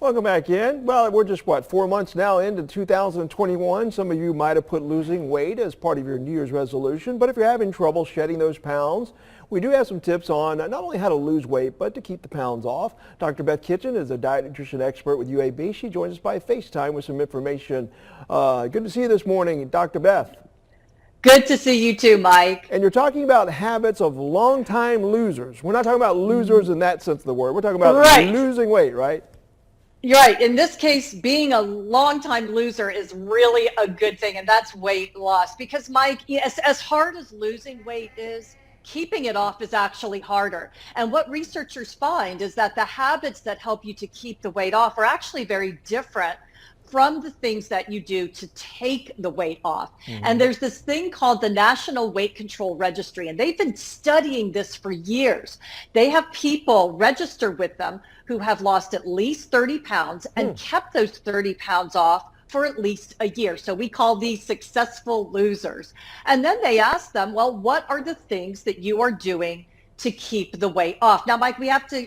Welcome back in. Well, we're just, 4 months now into 2021. Some of you might have put losing weight as part of your New Year's resolution, but if you're having trouble shedding those pounds, we do have some tips on not only how to lose weight, but to keep the pounds off. Dr. Beth Kitchen is a diet nutrition expert with UAB. She joins us by FaceTime with some information. Good to see you this morning, Dr. Beth. Good to see you too, Mike. And you're talking about habits of long-time losers. We're not talking about losers in that sense of the word. We're talking about losing weight, right? You're right. In this case, being a long-time loser is really a good thing, and that's weight loss. Because, Mike, as hard as losing weight is, keeping it off is actually harder. And what researchers find is that the habits that help you to keep the weight off are actually very different from the things that you do to take the weight off. And there's this thing called the National Weight Control Registry, and they've been studying this for years. They have people register with them who have lost at least 30 pounds and kept those 30 pounds off for at least a year. So we call these successful losers. And then they ask them, well, what are the things that you are doing to keep the weight off? Now, Mike, we have to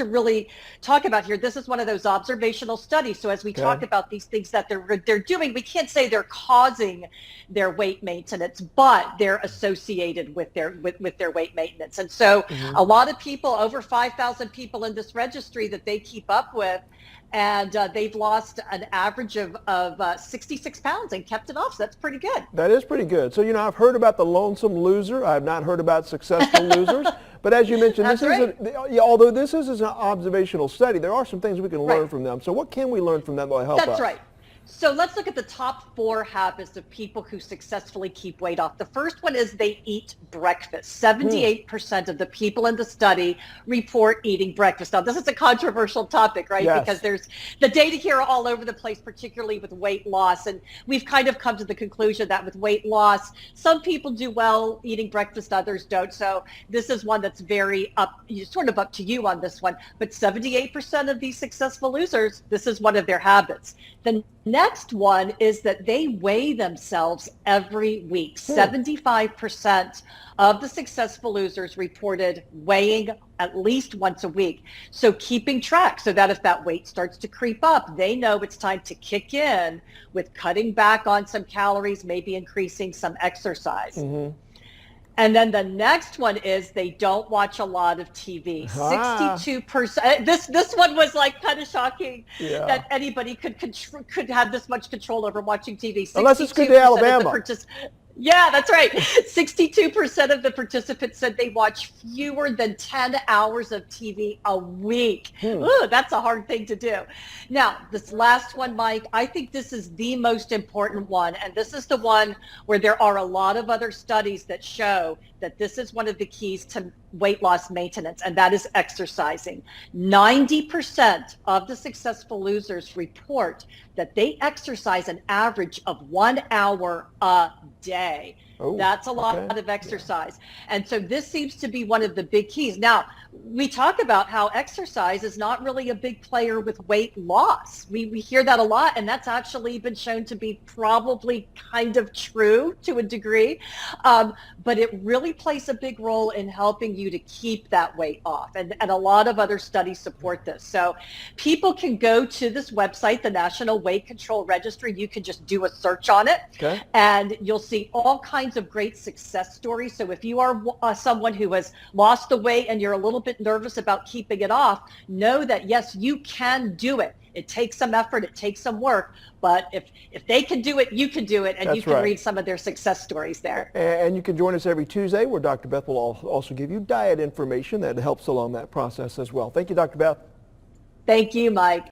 really talk about here. This is one of those observational studies. So as we talk about these things that they're doing, we can't say they're causing their weight maintenance, but they're associated with their weight maintenance. And so a lot of people, over 5,000 people in this registry that they keep up with, and they've lost an average of 66 pounds and kept it off. So that's pretty good. That is pretty good. So, I've heard about the lonesome loser. I have not heard about successful losers. But as you mentioned, although this is an observational study, there are some things we can learn from them. So what can we learn from them that will help us? That's right. So let's look at the top 4 habits of people who successfully keep weight off. The first one is they eat breakfast. 78% of the people in the study report eating breakfast. Now, this is a controversial topic, right? Yes. Because there's the data here are all over the place, particularly with weight loss. And we've kind of come to the conclusion that with weight loss, some people do well eating breakfast, others don't. So this is one that's very sort of up to you on this one. But 78% of these successful losers, this is one of their habits. The next one is that they weigh themselves every week. 75% of the successful losers reported weighing at least once a week. So keeping track so that if that weight starts to creep up, they know it's time to kick in with cutting back on some calories, maybe increasing some exercise. And then the next one is they don't watch a lot of TV. 62%. This one was like kind of shocking that anybody could have this much control over watching TV. Unless it's good to Alabama. Yeah, that's right. 62% of the participants said they watch fewer than 10 hours of TV a week. Ooh, that's a hard thing to do. Now, this last one, Mike, I think this is the most important one. And this is the one where there are a lot of other studies that show that this is one of the keys to weight loss maintenance, and that is exercising. 90% of the successful losers report that they exercise an average of 1 hour a day. That's a lot of exercise. And so this seems to be one of the big keys. Now, we talk about how exercise is not really a big player with weight loss. We hear that a lot, and that's actually been shown to be probably kind of true to a degree. But it really plays a big role in helping you to keep that weight off. And a lot of other studies support this. So people can go to this website, the National Weight Control Registry. You can just do a search on it, and you'll see all kinds of great success stories. So if you are someone who has lost the weight and you're a little bit nervous about keeping it off, know that yes, you can do it. It takes some effort, it takes some work, but if they can do it, you can do it, and you can read some of their success stories there. And you can join us every Tuesday where Dr. Beth will also give you diet information that helps along that process as well. Thank you, Dr. Beth. Thank you, Mike.